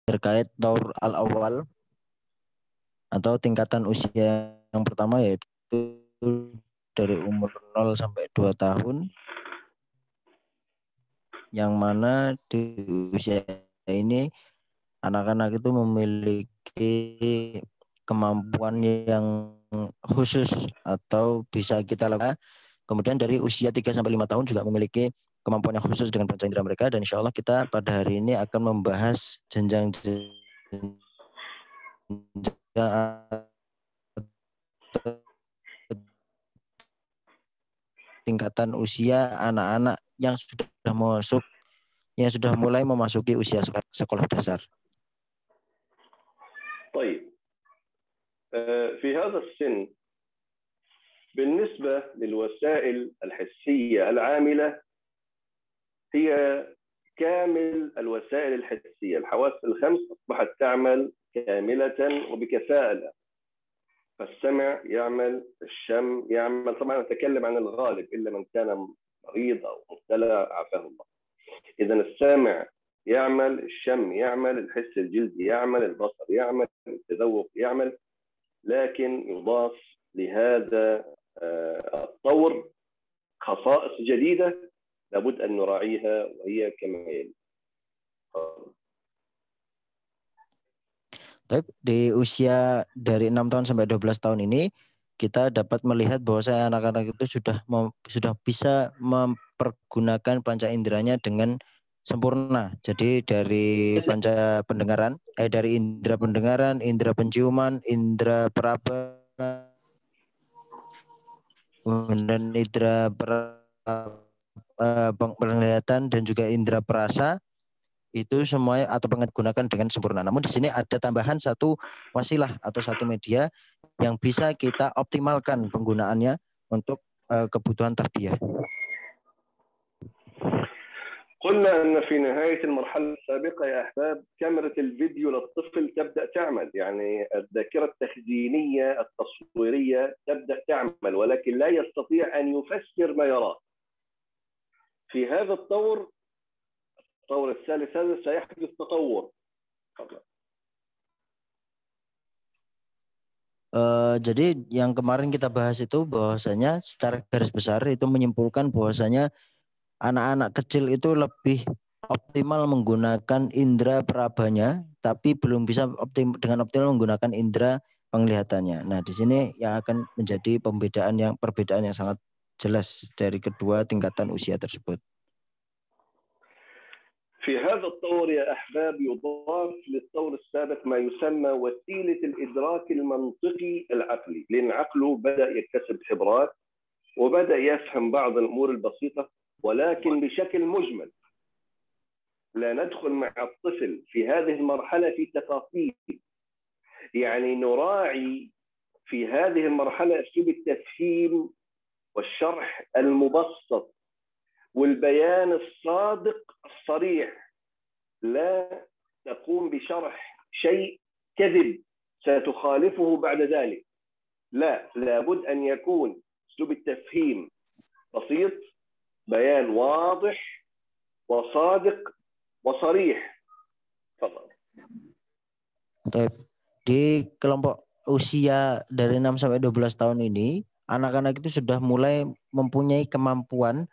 terkait Taur al-Awwal atau tingkatan usia yang pertama, yaitu dari umur 0 sampai 2 tahun, yang mana di usia ini anak-anak itu memiliki kemampuan yang khusus atau bisa kita lakukan. Kemudian dari usia 3 sampai 5 tahun juga memiliki kemampuan yang khusus dengan panca indera mereka, dan insya Allah kita pada hari ini akan membahas jenjang tingkatan usia anak-anak yang sudah mulai memasuki usia sekolah dasar. طيب في هذا السن بالنسبة للوسائل الحسية العاملة هي كامل الوسائل الحسية، الحواس الخمس أصبحت تعمل كاملة وبكفاءة. فالسمع يعمل، الشم يعمل، طبعا نتكلم عن الغالب إلا من كان مريض أو مبتلى عافاه الله. إذا السامع يعمل، الشم يعمل، الحس الجلدي يعمل، البصر يعمل، التذوق يعمل، لكن يضاف لهذا الطور خصائص جديدة لابد أن نراعيها، وهي كما يلي. Di usia dari 6 tahun sampai 12 tahun ini kita dapat melihat bahwa anak-anak itu sudah bisa mempergunakan panca inderanya dengan sempurna. Jadi dari panca pendengaran, dari indera pendengaran, indera penciuman, indera peraba, dan indera penglihatan, dan juga indera perasa, itu semua atau gunakan dengan sempurna. Namun di sini ada tambahan satu wasilah atau satu media yang bisa kita optimalkan penggunaannya untuk kebutuhan tarbiyah. قلنا أن في نهاية المرحلة السابقة يا أحباب كاميرا الفيديو للطفل تبدأ تعمل، يعني الذاكرة التخزينية التصويرية تبدأ تعمل، ولكن لا يستطيع أن يفسر ما يراه. في هذا الطور الثالث هذا سيحدث تطور. Jadi yang kemarin kita bahas itu bahwasanya secara garis besar itu menyimpulkan bahwasanya anak-anak kecil itu lebih optimal menggunakan indera perabanya, tapi belum bisa dengan optimal menggunakan indera penglihatannya. Nah, di sini yang akan menjadi perbedaan yang sangat jelas dari kedua tingkatan usia tersebut. في هذا الطور يا أحباب يضاف للطور السابق ما يسمى وسيلة الإدراك المنطقي العقلي، لأن عقله بدأ يكتسب خبرات وبدأ يفهم بعض الأمور البسيطة، ولكن بشكل مجمل. لا ندخل مع الطفل في هذه المرحلة في تفاصيل، يعني نراعي في هذه المرحلة أسلوب التفهيم والشرح المبسط والبيان الصادق الصريح. لا تقوم بشرح شيء كذب ستخالفه بعد ذلك، لا، لابد أن يكون أسلوب التفهيم بسيط، بيان واضح وصادق وصريح. تفضل. Di kelompok usia dari 6 sampai 12 tahun ini, anak-anak itu sudah mulai mempunyai kemampuan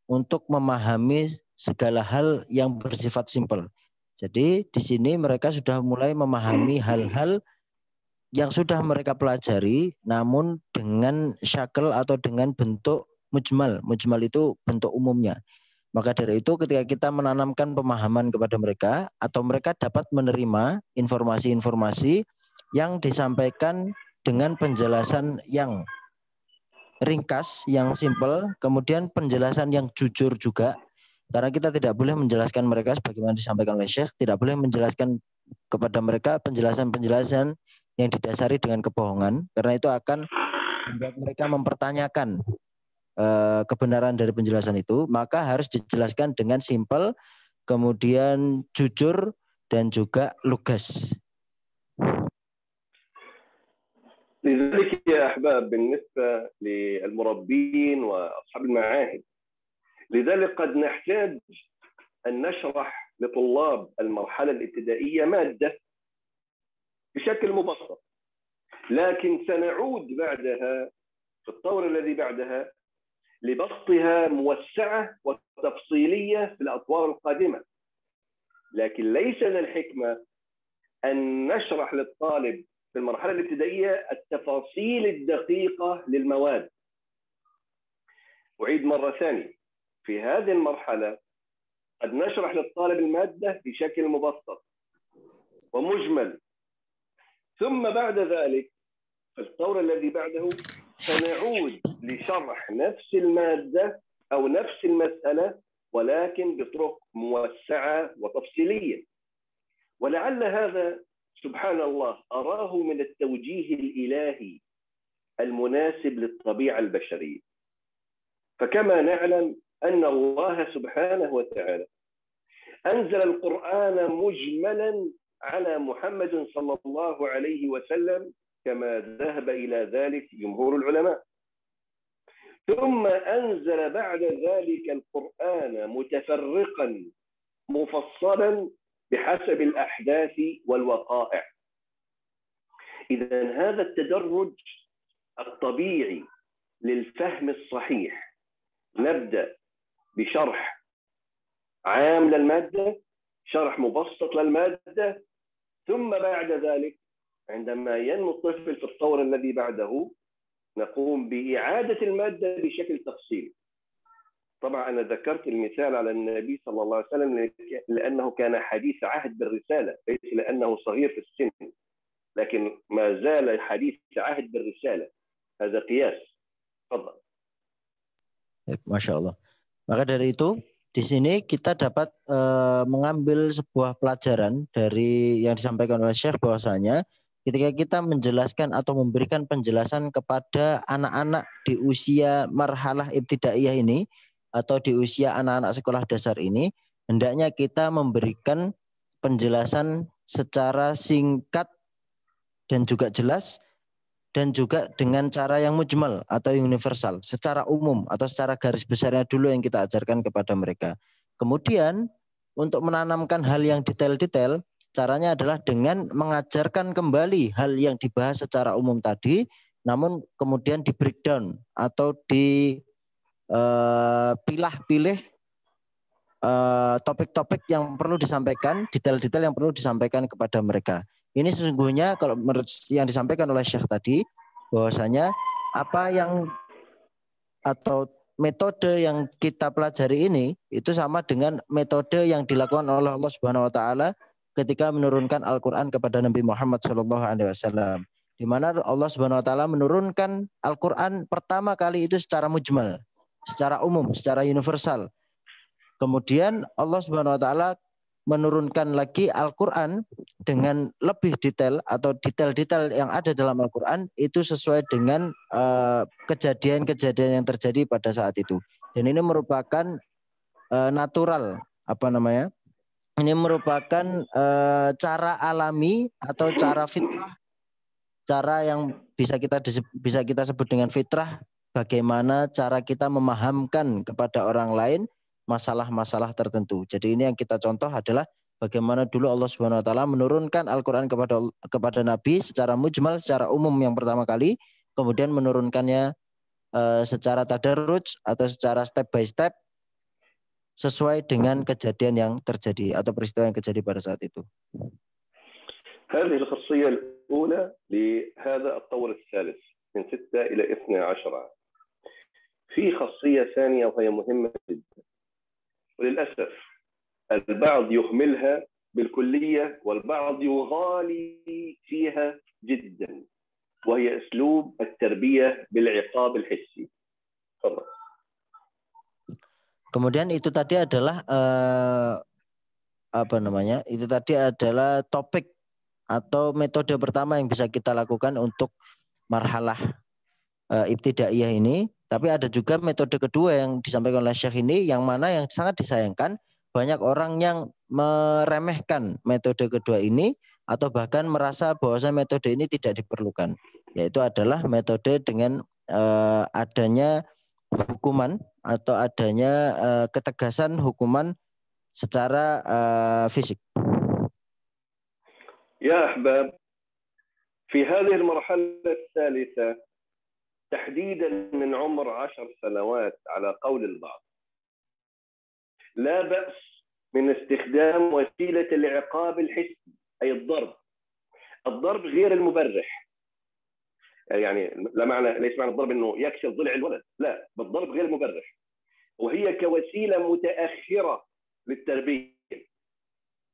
untuk memahami segala hal yang bersifat simpel. Jadi di sini mereka sudah mulai memahami hal-hal yang sudah mereka pelajari, namun dengan syakl atau dengan bentuk mujmal. Mujmal itu bentuk umumnya. Maka dari itu ketika kita menanamkan pemahaman kepada mereka, atau mereka dapat menerima informasi-informasi yang disampaikan dengan penjelasan yang ringkas, yang simpel, kemudian penjelasan yang jujur juga, karena kita tidak boleh menjelaskan mereka sebagaimana disampaikan oleh Syekh, tidak boleh menjelaskan kepada mereka penjelasan-penjelasan yang didasari dengan kebohongan, karena itu akan membuat mereka mempertanyakan kebenaran dari penjelasan itu. Maka harus dijelaskan dengan simpel, kemudian jujur, dan juga lugas. لذلك يا أحباب بالنسبة للمربين وأصحاب المعاهد، لذلك قد نحتاج أن نشرح لطلاب المرحلة الابتدائية مادة بشكل مبسط، لكن سنعود بعدها في الطور الذي بعدها لبسطها موسعة وتفصيلية في الأطوار القادمة. لكن ليس من الحكمة أن نشرح للطالب في المرحلة الابتدائية التفاصيل الدقيقة للمواد. أعيد مرة ثانية، في هذه المرحلة قد نشرح للطالب المادة بشكل مبسط ومجمل، ثم بعد ذلك في الطور الذي بعده سنعود لشرح نفس المادة أو نفس المسألة ولكن بطرق موسعة وتفصيلية. ولعل هذا سبحان الله أراه من التوجيه الإلهي المناسب للطبيعة البشرية. فكما نعلم أن الله سبحانه وتعالى أنزل القرآن مجملا على محمد صلى الله عليه وسلم كما ذهب إلى ذلك جمهور العلماء، ثم أنزل بعد ذلك القرآن متفرقا مفصلا بحسب الأحداث والوقائع. إذن هذا التدرج الطبيعي للفهم الصحيح، نبدأ بشرح عام للمادة، شرح مبسط للمادة، ثم بعد ذلك عندما ينمو الطفل في الطور الذي بعده نقوم بإعادة المادة بشكل تفصيلي. طبعا أنا ذكرت المثال على النبي صلى الله عليه وسلم لأنه كان حديث عهد بالرسالة، ليس لأنه صغير في السن، لكن ما زال حديث عهد بالرسالة. هذا قياس. تفضل. Masya Allah. Maka dari itu di sini kita dapat mengambil sebuah pelajaran dari yang disampaikan oleh Syekh, bahwasanya ketika kita menjelaskan atau memberikan penjelasan kepada anak-anak di usia marhalah ibtidaiyah ini atau di usia anak-anak sekolah dasar ini, hendaknya kita memberikan penjelasan secara singkat dan juga jelas, dan juga dengan cara yang mujmal atau universal, secara umum atau secara garis besarnya dulu yang kita ajarkan kepada mereka. Kemudian untuk menanamkan hal yang detail-detail, caranya adalah dengan mengajarkan kembali hal yang dibahas secara umum tadi, namun kemudian di breakdown atau dipilah-pilih topik-topik yang perlu disampaikan, detail-detail yang perlu disampaikan kepada mereka. Ini sesungguhnya kalau menurut yang disampaikan oleh Syekh tadi, bahwasanya apa yang atau metode yang kita pelajari ini itu sama dengan metode yang dilakukan oleh Allah Subhanahu wa taala ketika menurunkan Al-Qur'an kepada Nabi Muhammad SAW, di mana Allah Subhanahu wa taala menurunkan Al-Qur'an pertama kali itu secara mujmal, secara umum, secara universal. Kemudian Allah Subhanahu wa taala menurunkan lagi Al-Qur'an dengan lebih detail atau detail-detail yang ada dalam Al-Qur'an itu sesuai dengan kejadian-kejadian yang terjadi pada saat itu. Dan ini merupakan natural, ini merupakan cara alami atau cara fitrah, cara yang bisa kita sebut dengan fitrah, bagaimana cara kita memahamkan kepada orang lain masalah-masalah tertentu. Jadi ini yang kita contoh adalah bagaimana dulu Allah Subhanahu wa taala menurunkan Al-Qur'an kepada Nabi secara mujmal, secara umum yang pertama kali, kemudian menurunkannya secara tadarruj atau secara step by step sesuai dengan kejadian yang terjadi atau peristiwa yang terjadi pada saat itu. هذه الخاصية الأولى لهذا الطور الثالث من 6 إلى 12. في خاصية ثانية وهي مهمة جدا، وللأسف البعض يهملها بالكلية والبعض يغالي فيها جدا، وهي أسلوب التربية بالعقاب الحسي. تفضل. Kemudian itu tadi adalah itu tadi adalah topik atau metode pertama yang bisa kita lakukan untuk marhalah ibtidaiyah ini. Tapi ada juga metode kedua yang disampaikan oleh Syekh ini, yang mana yang sangat disayangkan banyak orang yang meremehkan metode kedua ini atau bahkan merasa bahwa metode ini tidak diperlukan, yaitu adalah metode dengan adanya hukuman atau adanya ketegasan hukuman secara fisik. يا أحباب، في هذه المرحلة الثالثة تحديدا من عمر 10 سنوات على قول البعض، لا بأس من استخدام وسيلة العقاب الحسي، أي الضرب غير المبرح. يعني لا معنى، ليس معنى الضرب انه يكسر ضلع الولد، لا، بالضرب غير المبرح، وهي كوسيله متاخره للتربيه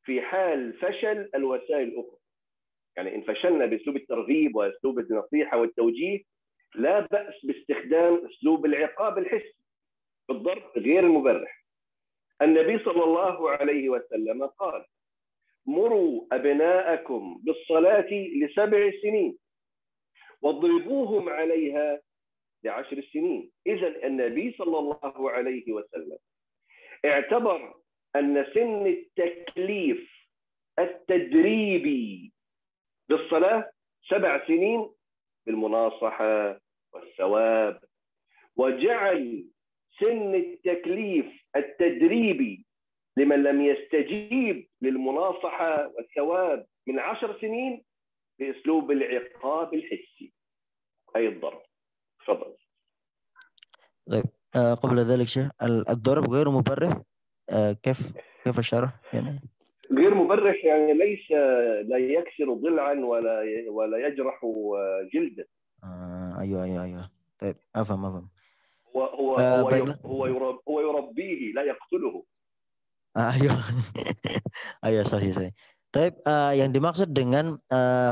في حال فشل الوسائل الاخرى. يعني ان فشلنا باسلوب الترغيب واسلوب النصيحه والتوجيه، لا باس باستخدام اسلوب العقاب الحسي بالضرب غير المبرح. النبي صلى الله عليه وسلم قال: مروا ابناءكم بالصلاه ل7 سنين واضربوهم عليها ل10 سنين. إذن النبي صلى الله عليه وسلم اعتبر أن سن التكليف التدريبي بالصلاة 7 سنين بالمناصحة والثواب، وجعل سن التكليف التدريبي لمن لم يستجيب للمناصحة والثواب من 10 سنين بأسلوب العقاب الحسي، أي الضرب. تفضل. طيب قبل ذلك شيخ، الضرب غير مبرح كيف الشرح يعني؟ غير مبرح يعني ليس، لا يكسر ضلعا ولا يجرح جلدا. ايوه. طيب افهم. هو يربيه لا يقتله. Ayo, ayo sorry. Tapi yang dimaksud dengan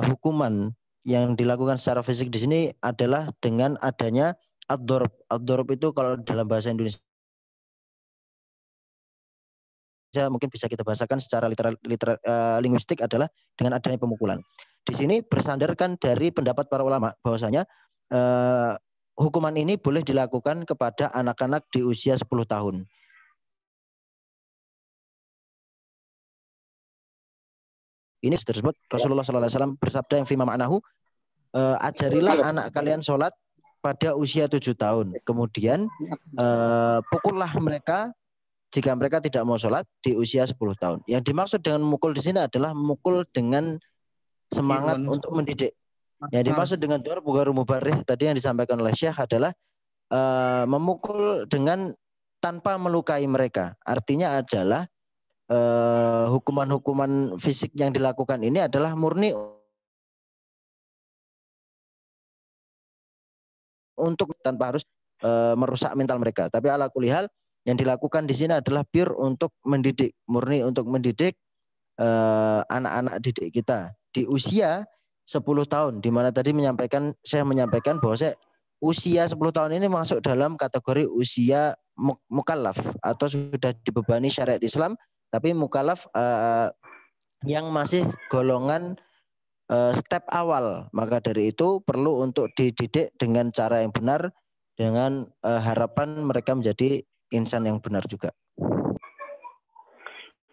hukuman yang dilakukan secara fisik di sini adalah dengan adanya ad-dorb. Ad-dorb itu kalau dalam bahasa Indonesia mungkin bisa kita bahasakan secara linguistik adalah dengan adanya pemukulan. Di sini bersandarkan dari pendapat para ulama bahwasanya hukuman ini boleh dilakukan kepada anak-anak di usia 10 tahun. Ini tersebut Rasulullah SAW bersabda yang fima ma'nahu, ajarilah anak kalian sholat pada usia 7 tahun. Kemudian pukullah mereka jika mereka tidak mau sholat di usia 10 tahun. Yang dimaksud dengan memukul di sini adalah memukul dengan semangat untuk mendidik. Yang dimaksud dengan dorb gharu mubarrih tadi yang disampaikan oleh Syekh adalah memukul dengan tanpa melukai mereka. Artinya adalah hukuman-hukuman fisik yang dilakukan ini adalah murni untuk tanpa harus merusak mental mereka. Tapi ala kulihal yang dilakukan di sini adalah pure untuk mendidik, murni untuk mendidik anak-anak didik kita di usia 10 tahun, di mana tadi saya menyampaikan bahwa usia 10 tahun ini masuk dalam kategori usia mukallaf atau sudah dibebani syariat Islam, tapi mukallaf yang masih golongan step awal. Maka dari itu perlu untuk dididik dengan cara yang benar, dengan harapan mereka menjadi insan yang benar juga.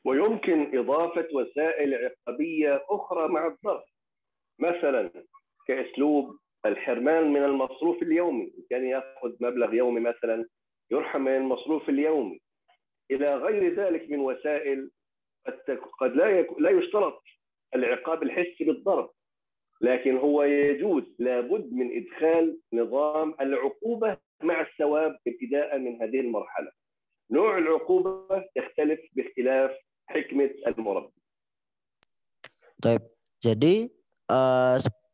ويمكن إضافة وسائل عقابية أخرى مع الضرب، مثلا كأسلوب الحرمان من المصروف اليومي، كان يأخذ مبلغ يومي مثلا يرحم من المصروف اليومي، إلى غير ذلك من وسائل. قد لا يشترط العقاب الحسي بالضرب، لكن هو يجوز لابد من إدخال نظام العقوبة مع الثواب ابتداء من هذه المرحلة. نوع العقوبة يختلف باختلاف حكمة المربي. Baik, jadi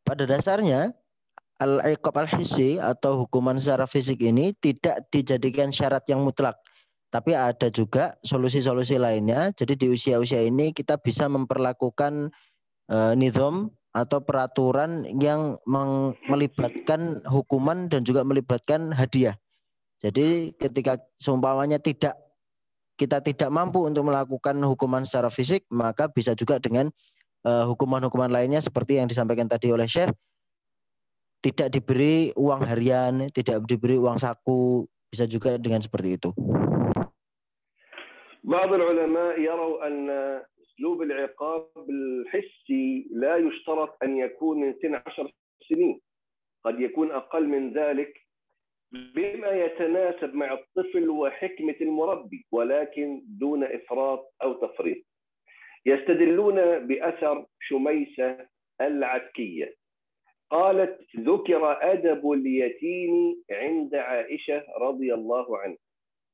pada dasarnya al-iqab al-hissi atau hukuman secara fisik ini tidak dijadikan syarat yang mutlak. Tapi ada juga solusi-solusi lainnya. Jadi di usia-usia ini kita bisa memperlakukan nizam atau peraturan yang melibatkan hukuman dan juga melibatkan hadiah. Jadi ketika seumpamanya kita tidak mampu untuk melakukan hukuman secara fisik, maka bisa juga dengan hukuman-hukuman lainnya seperti yang disampaikan tadi oleh Syekh. Tidak diberi uang harian, tidak diberi uang saku, bisa juga dengan seperti itu. بعض العلماء يروا أن أسلوب العقاب الحسي لا يشترط أن يكون من سن 10 سنين، قد يكون أقل من ذلك، بما يتناسب مع الطفل وحكمة المربي ولكن دون إفراط أو تفريط. يستدلون بأثر شميسة العتكية قالت: ذكر أدب اليتيم عند عائشة رضي الله عنها،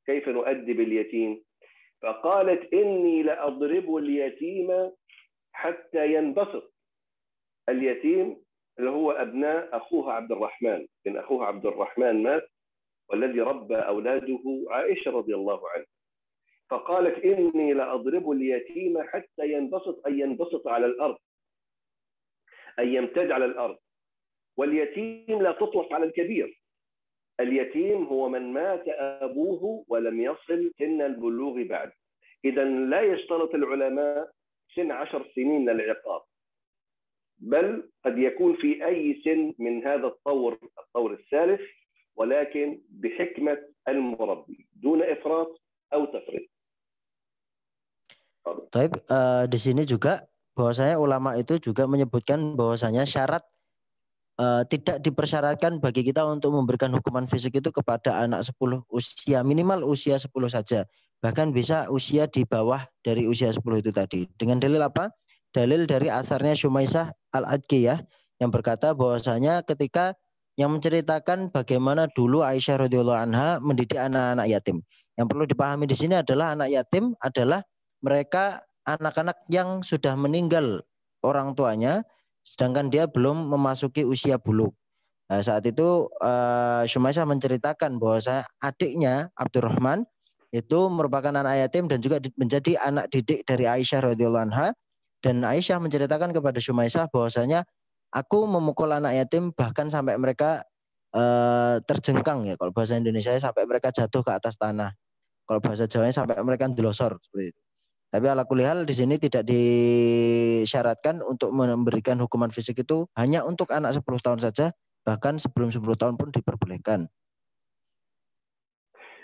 كيف نؤدب اليتيم؟ فقالت: إني لأضرب اليتيم حتى ينبسط. اليتيم اللي هو أبناء أخوها عبد الرحمن، إن أخوها عبد الرحمن مات والذي ربى أولاده عائشة رضي الله عنها. فقالت: إني لأضرب اليتيم حتى ينبسط، أي ينبسط على الأرض، أي يمتد على الأرض. واليتيم لا تطلق على الكبير، اليتيم هو من مات أبوه ولم يصل سن البلوغ بعد. إذا لا يشترط العلماء سن 10 سنين للعقاب، بل قد يكون في أي سن من هذا الطور الثالث، ولكن بحكمة المربي دون إفراط أو تفريط. Taib, di sini juga bahwasanya ulama itu juga menyebutkan bahwasanya syarat tidak dipersyaratkan bagi kita untuk memberikan hukuman fisik itu kepada anak 10 usia, minimal usia 10 saja. Bahkan bisa usia di bawah dari usia 10 itu tadi. Dengan dalil apa? Dalil dari asarnya Shumaisah Al-Adkiyah yang berkata bahwasanya ketika yang menceritakan bagaimana dulu Aisyah radhiyallahu anha mendidik anak-anak yatim. Yang perlu dipahami di sini adalah anak yatim adalah mereka anak-anak yang sudah meninggal orang tuanya, sedangkan dia belum memasuki usia bulug. Nah, saat itu Shumaisah menceritakan bahwa adiknya Abdurrahman itu merupakan anak yatim dan juga menjadi anak didik dari Aisyah radhiyallahu anha. Dan Aisyah menceritakan kepada Shumaisah bahwasanya aku memukul anak yatim bahkan sampai mereka terjengkang, ya kalau bahasa Indonesia sampai mereka jatuh ke atas tanah. Kalau bahasa Jawanya sampai mereka delosor seperti itu. Tapi ala kulli hal di sini tidak disyaratkan untuk memberikan hukuman fisik itu hanya untuk anak 10 tahun saja, bahkan sebelum 10 tahun pun diperbolehkan.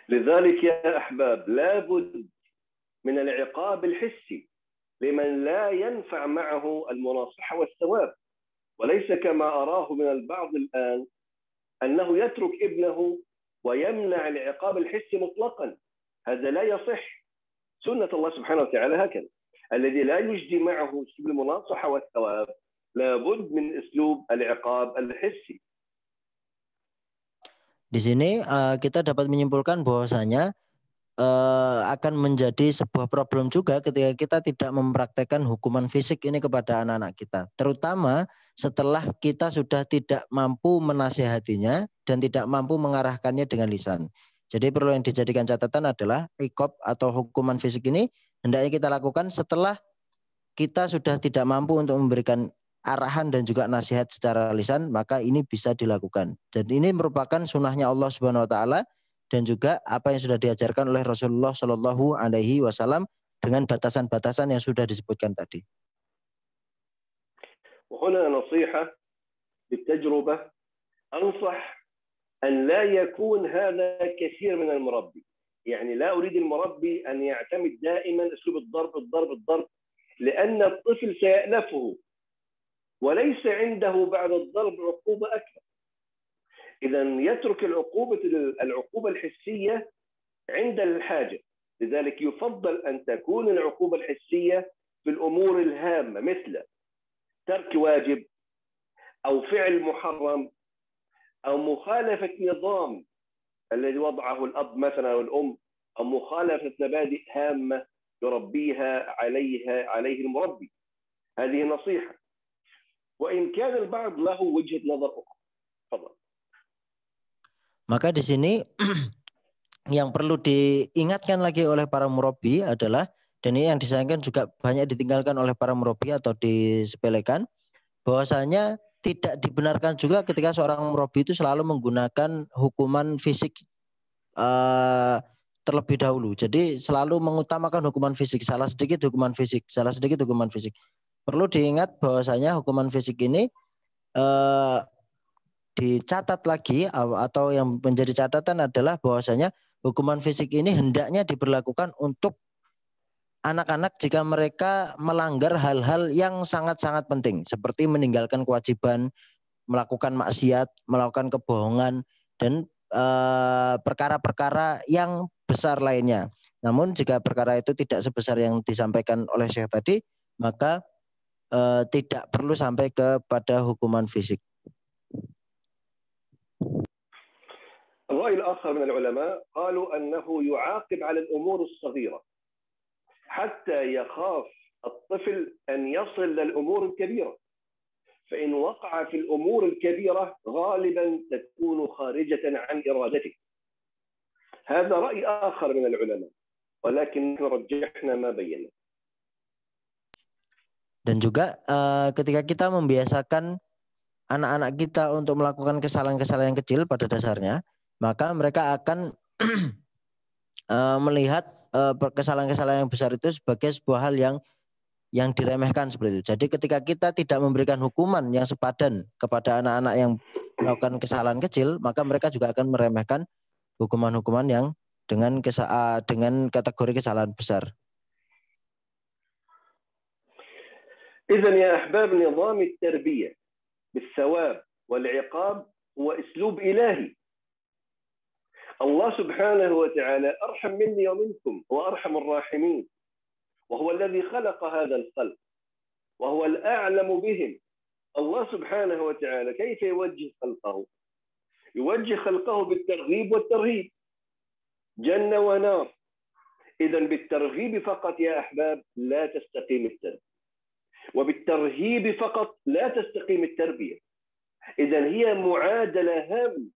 لذلك يا أحباب لابد من العقاب الحسي لمن لا ينفع معه المناصحة والثواب، وليس كما أراه من البعض الآن أنه يترك ابنه ويمنع العقاب الحسي مطلقا. هذا لا يصح. سنة الله سبحانه وتعالى هكذا، الذي لا يجدي معه أسلوب المناصحة والثواب لابد من أسلوب العقاب الحسي. Di sini kita dapat menyimpulkan bahwasanya akan menjadi sebuah problem juga ketika kita tidak mempraktekkan hukuman fisik ini kepada anak-anak kita. Terutama setelah kita sudah tidak mampu menasihatinya dan tidak mampu mengarahkannya dengan lisan. Jadi perlu yang dijadikan catatan adalah iqab atau hukuman fisik ini hendaknya kita lakukan setelah kita sudah tidak mampu untuk memberikan arahan dan juga nasihat secara lisan, maka ini bisa dilakukan. Dan ini merupakan sunnahnya Allah Subhanahu Wa Taala dan juga apa yang sudah diajarkan oleh Rasulullah Shallallahu Alaihi Wasallam dengan batasan-batasan yang sudah disebutkan tadi. وهنا نصيحة بالتجربة، أنصح أن لا يكون هذا كثير من المربي. يعني لا أريد المربي أن يعتمد دائما أسلوب الضرب، لأن الطفل سيألفه وليس عنده بعد الضرب عقوبة أكثر. إذا يترك العقوبة الحسية عند الحاجة. لذلك يفضل أن تكون العقوبة الحسية في الأمور الهامة مثل ترك واجب أو فعل محرم أو مخالفة نظام الذي وضعه الأب مثلا أو الأم، أو مخالفة مبادئ هامة يربيها عليه المربي. هذه نصيحة، وإن كان البعض له وجهة نظر أخرى. تفضل. Maka di sini yang perlu diingatkan lagi oleh para murabi adalah, dan ini yang disayangkan juga banyak ditinggalkan oleh para murabi atau disepelekan, bahwasanya tidak dibenarkan juga ketika seorang murabi itu selalu menggunakan hukuman fisik terlebih dahulu. Jadi selalu mengutamakan hukuman fisik, salah sedikit hukuman fisik. Perlu diingat bahwasanya hukuman fisik ini dicatat lagi, atau yang menjadi catatan adalah bahwasanya hukuman fisik ini hendaknya diberlakukan untuk anak-anak jika mereka melanggar hal-hal yang sangat-sangat penting seperti meninggalkan kewajiban, melakukan maksiat, melakukan kebohongan, dan perkara-perkara yang besar lainnya. Namun jika perkara itu tidak sebesar yang disampaikan oleh Syekh tadi, maka tidak perlu sampai kepada hukuman fisik. الرأي الآخر من العلماء قالوا أنه يعاقب على الأمور الصغيرة حتى يخاف الطفل أن يصل للأمور الكبيرة، فإن وقع في الأمور الكبيرة غالبا تكون خارجة عن إرادته. هذا رأي آخر من العلماء ولكن رجحنا ما بينا. Dan juga ketika kita membiasakan anak-anak kita untuk melakukan kesalahan-kesalahan yang kecil pada dasarnya, maka mereka akan melihat kesalahan-kesalahan yang besar itu sebagai sebuah hal yang diremehkan seperti itu. Jadi ketika kita tidak memberikan hukuman yang sepadan kepada anak-anak yang melakukan kesalahan kecil, maka mereka juga akan meremehkan hukuman-hukuman yang dengan kategori kesalahan besar. إذن يا أحباب، نظام التربية بالثواب والعقاب هو أسلوب إلهي. الله سبحانه وتعالى أرحم مني ومنكم وأرحم الراحمين، وهو الذي خلق هذا الخلق وهو الأعلم بهم. الله سبحانه وتعالى كيف يوجه خلقه؟ يوجه خلقه بالترغيب والترهيب، جنة ونار. إذن بالترغيب فقط يا أحباب لا تستقيم التربية، وبالترهيب فقط لا تستقيم التربية. إذن هي معادلة هامة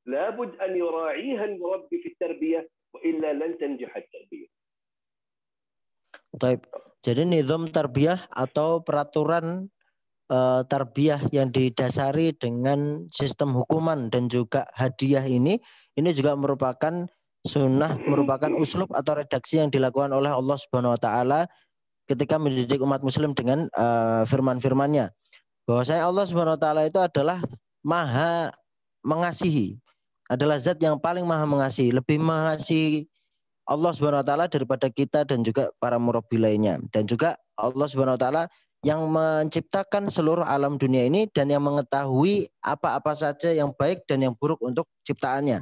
لابد أن يراعيها المربي في التربية وإلا لن تنجح التربية. Baik, jadi nizam tarbiyah atau peraturan tarbiyah yang didasari dengan sistem hukuman dan juga hadiah ini juga merupakan sunnah, merupakan uslub atau redaksi yang dilakukan oleh Allah Subhanahu Wa Taala ketika mendidik umat Muslim dengan firman-firmannya. Bahwasanya Allah Subhanahu Wa Taala itu adalah maha mengasihi, adalah zat yang paling maha mengasihi, lebih mengasihi Allah Subhanahu Wa Taala daripada kita dan juga para murabbi lainnya. Dan juga Allah Subhanahu Wa Taala yang menciptakan seluruh alam dunia ini dan yang mengetahui apa-apa saja yang baik dan yang buruk untuk ciptaannya.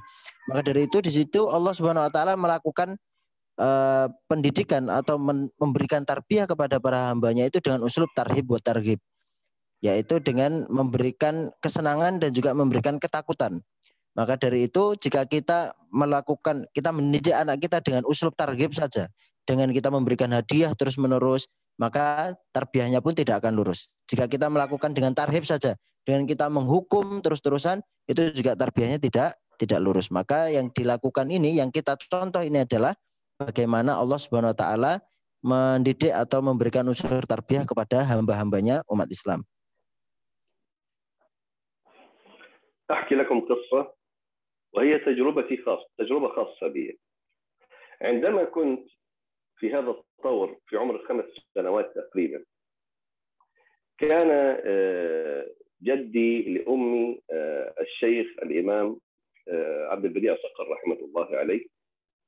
Maka dari itu di situ Allah Subhanahu Wa Taala melakukan pendidikan atau memberikan tarbiyah kepada para hambanya itu dengan uslub tarhib wa targhib, yaitu dengan memberikan kesenangan dan juga memberikan ketakutan. Maka dari itu jika kita mendidik anak kita dengan uslub targhib saja, dengan kita memberikan hadiah terus menerus, maka tarbiyahnya pun tidak akan lurus. Jika kita melakukan dengan tarhib saja, dengan kita menghukum terus-terusan, itu juga tarbiyahnya tidak lurus. Maka yang dilakukan ini, yang kita contoh ini adalah bagaimana Allah Subhanahu Wa Taala mendidik atau memberikan unsur tarbiyah kepada hamba-hambanya umat Islam. أحكي لكم قصة وهي تجربة خاصة بي. عندما كنت في هذا الطور في عمر 5 سنوات تقريبا، كان جدي لأمي الشيخ الإمام عبد البديع صقر رحمة الله عليه،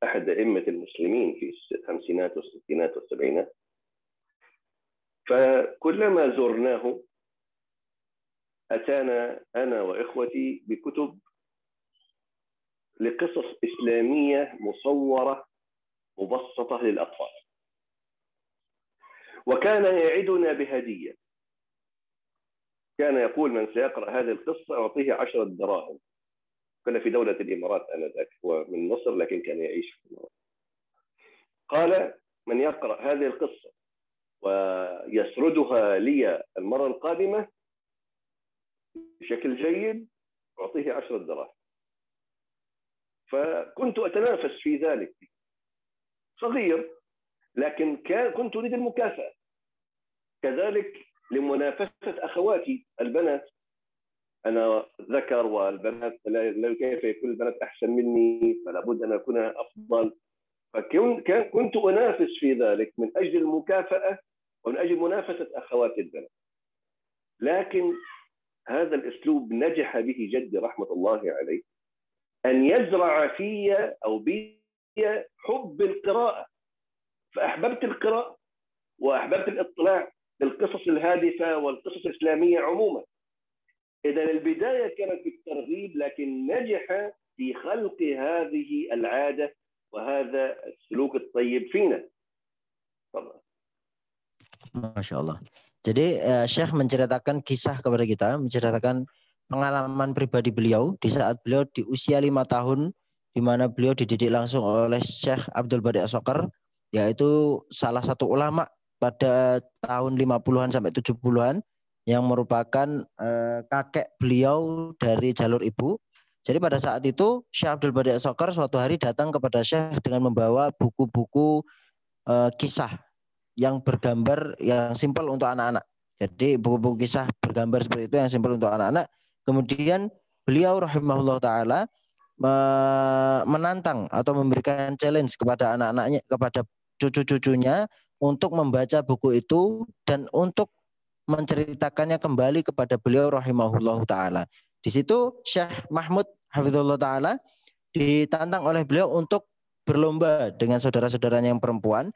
أحد أئمة المسلمين في الخمسينات والستينات والسبعينات. فكلما زرناه أتانا أنا وإخوتي بكتب لقصص إسلامية مصورة مبسطة للأطفال، وكان يعدنا بهدية. كان يقول من سيقرأ هذه القصة أعطيه 10 دراهم. كنا في دولة الإمارات آنذاك، هو من مصر لكن كان يعيش في الإمارات. قال من يقرأ هذه القصة ويسردها لي المرة القادمة بشكل جيد أعطيه 10 دراهم. فكنت أتنافس في ذلك، صغير لكن كنت أريد المكافأة. كذلك لمنافسة أخواتي البنات، أنا ذكر والبنات كيف يكون البنات أحسن مني، فلا بد أن أكون أفضل. فكنت أنافس في ذلك من أجل المكافأة ومن أجل منافسة أخواتي البنات. لكن هذا الأسلوب نجح به جدي رحمة الله عليه أن يزرع في أو بي حب القراءة، فأحببت القراءة وأحببت الاطلاع بالقصص الهادفة والقصص الإسلامية عموما. إذا البداية كانت بالترغيب، لكن نجح في خلق هذه العادة وهذا السلوك الطيب فينا. تفضل. Masya Allah. Jadi Syekh menceritakan kisah kepada kita, menceritakan pengalaman pribadi beliau di saat beliau di usia 5 tahun, di mana beliau dididik langsung oleh Syekh Abdul Bari As-Sokar, yaitu salah satu ulama pada tahun 50-an sampai 70-an yang merupakan kakek beliau dari jalur ibu. Jadi pada saat itu Syekh Abdul Bari As-Sokar suatu hari datang kepada Syekh dengan membawa buku-buku kisah yang bergambar yang simpel untuk anak-anak. Jadi buku-buku kisah bergambar seperti itu yang simpel untuk anak-anak. Kemudian beliau rahimahullah ta'ala menantang atau memberikan challenge kepada anak-anaknya, kepada cucu-cucunya untuk membaca buku itu dan untuk menceritakannya kembali kepada beliau rahimahullah ta'ala. Di situ Syekh Mahmud hafizahullah ta'ala ditantang oleh beliau untuk berlomba dengan saudara-saudaranya yang perempuan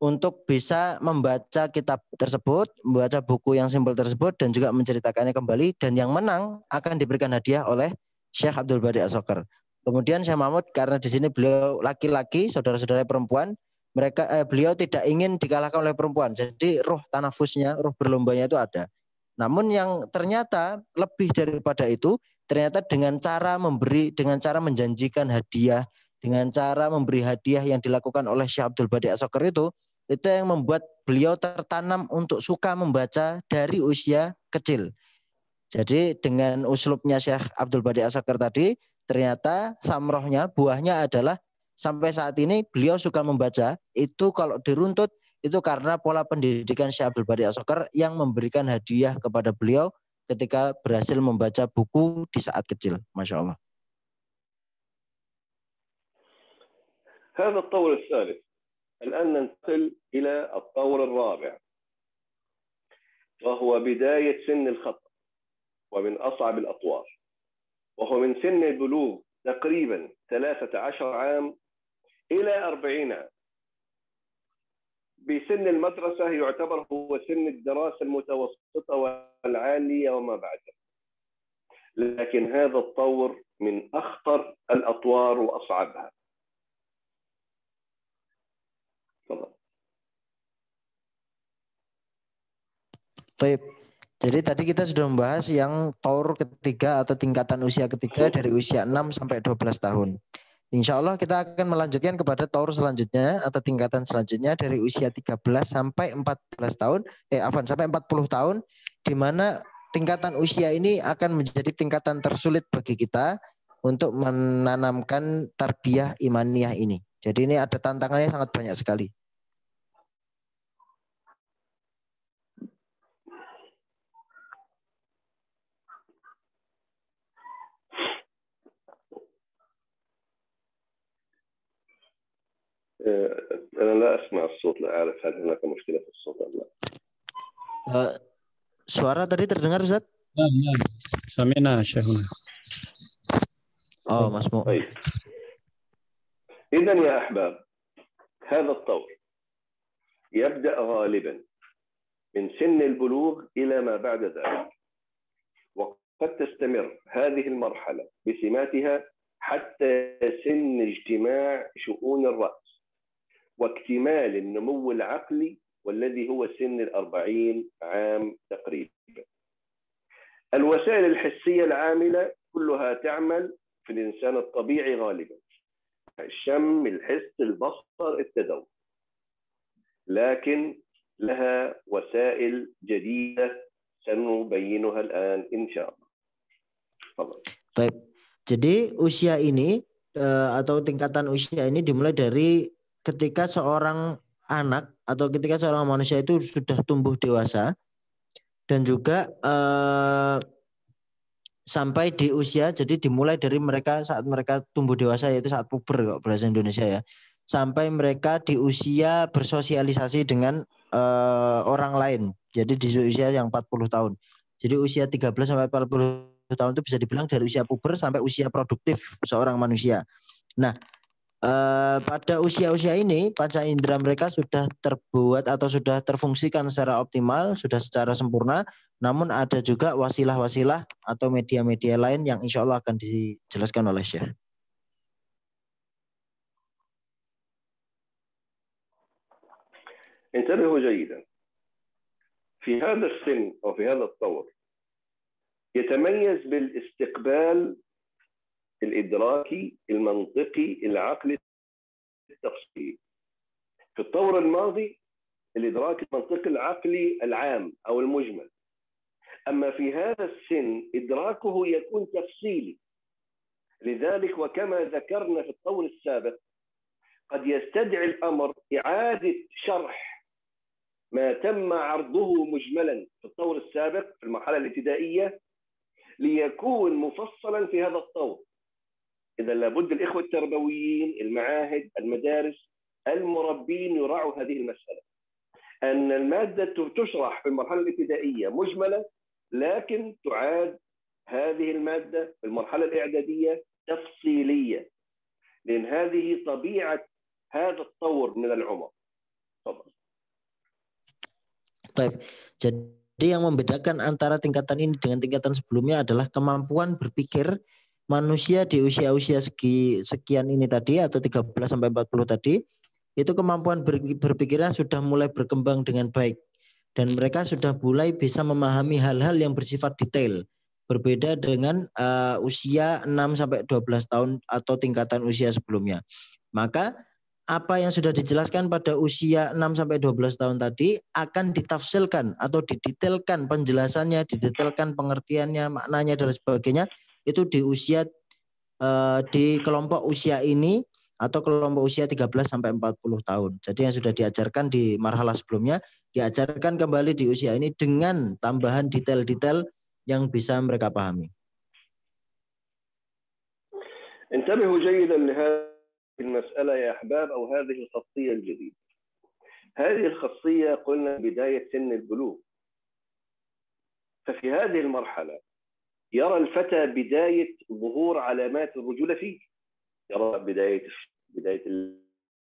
untuk bisa membaca kitab tersebut, membaca buku yang simpel tersebut dan juga menceritakannya kembali, dan yang menang akan diberikan hadiah oleh Syekh Abdul Bari As-Sokar. Kemudian Syekh Mahmud, karena di sini beliau laki-laki, saudara-saudara perempuan, beliau tidak ingin dikalahkan oleh perempuan. Jadi roh tanafusnya, roh berlombanya itu ada. Namun yang ternyata lebih daripada itu, ternyata dengan cara menjanjikan hadiah, dengan cara memberi hadiah yang dilakukan oleh Syekh Abdul Bari As-Sokar itu yang membuat beliau tertanam untuk suka membaca dari usia kecil. Jadi dengan uslubnya Syekh Abdul Bari As-Sokar tadi, ternyata samrohnya, buahnya adalah sampai saat ini beliau suka membaca. Itu kalau diruntut, itu karena pola pendidikan Syekh Abdul Bari As-Sokar yang memberikan hadiah kepada beliau ketika berhasil membaca buku di saat kecil. Masya Allah. هذا الطور الثالث. الآن ننتقل إلى الطور الرابع، وهو بداية سن الخطأ، ومن أصعب الأطوار، وهو من سن البلوغ تقريبا 13 عام إلى 40 عام. بسن المدرسة يعتبر هو سن الدراسة المتوسطة والعالية وما بعدها، لكن هذا الطور من أخطر الأطوار وأصعبها. Baik. Jadi tadi kita sudah membahas yang taur ketiga atau tingkatan usia ketiga dari usia 6 sampai 12 tahun. Insya Allah kita akan melanjutkan kepada taur selanjutnya atau tingkatan selanjutnya dari usia 13 sampai 14 tahun, sampai 40 tahun, di mana tingkatan usia ini akan menjadi tingkatan tersulit bagi kita untuk menanamkan tarbiyah imaniyah ini. Jadi ini ada tantangannya sangat banyak sekali. أنا لا أسمع الصوت، لا أعرف هل هناك مشكلة في الصوت أم لا. Suara tadi terdengar Ustaz? نعم سمعنا شيخنا. مسموع. طيب. إذن يا أحباب، هذا الطور يبدأ غالبا من سن البلوغ إلى ما بعد ذلك، وقد تستمر هذه المرحلة بسماتها حتى سن اجتماع شؤون الرأس واكتمال النمو العقلي، والذي هو سن 40 عام تقريبا. الوسائل الحسية العاملة كلها تعمل في الإنسان الطبيعي غالبا: الشم، الحس، البصر، التذوق، لكن لها وسائل جديدة سنبينها الآن إن شاء الله. طيب. Jadi usia ini atau tingkatan usia ini dimulai dari ketika seorang anak atau ketika seorang manusia itu sudah tumbuh dewasa, dan juga sampai di usia, jadi dimulai dari mereka saat mereka tumbuh dewasa, yaitu saat puber kalau bahasa Indonesia ya, sampai mereka di usia bersosialisasi dengan orang lain. Jadi di usia yang 40 tahun. Jadi usia 13 sampai 40 tahun itu bisa dibilang dari usia puber sampai usia produktif seorang manusia. Nah, pada usia-usia ini panca indera mereka sudah terbuat atau sudah terfungsikan secara optimal, sudah secara sempurna. Namun ada juga wasilah-wasilah atau media-media lain yang insya Allah akan dijelaskan oleh Syekh. انتبهوا جيدا. في هذا السن أو في هذا الطور يتميز بالاستقبال الإدراكي المنطقي العقلي التفصيلي. في الطور الماضي الإدراك المنطقي العقلي العام أو المجمل. أما في هذا السن إدراكه يكون تفصيلي. لذلك وكما ذكرنا في الطور السابق قد يستدعي الأمر إعادة شرح ما تم عرضه مجملا في الطور السابق في المرحلة الابتدائية ليكون مفصلا في هذا الطور. إذا لابد الإخوة التربويين، المعاهد، المدارس، المربين يراعوا هذه المسألة، أن المادة تشرح في المرحلة الابتدائية مجملة، لكن تعاد هذه المادة في المرحلة الإعدادية تفصيلية، لأن هذه طبيعة هذا الطور من العمر. تفضل. Baik. Jadi yang membedakan antara tingkatan ini dengan tingkatan sebelumnya adalah kemampuan berpikir manusia di usia-usia sekian ini tadi atau 13 sampai 40 tadi, itu kemampuan berpikirnya sudah mulai berkembang dengan baik dan mereka sudah mulai bisa memahami hal-hal yang bersifat detail. Berbeda dengan usia 6 sampai 12 tahun atau tingkatan usia sebelumnya. Maka apa yang sudah dijelaskan pada usia 6 sampai 12 tahun tadi akan ditafsirkan atau didetailkan penjelasannya, didetailkan pengertiannya, maknanya dan sebagainya itu di usia di kelompok usia ini atau kelompok usia 13 sampai 40 tahun. Jadi yang sudah diajarkan di marhalah sebelumnya diajarkan kembali di usia ini dengan tambahan detail-detail yang bisa mereka pahami. انتبهوا جيدا لهذه المسألة يا أحباب أو هذه الخاصية الجديدة. هذه الخاصية قلنا بداية سن البلوغ. ففي هذه المرحلة يرى الفتى بداية ظهور علامات الرجولة فيه. يرى بداية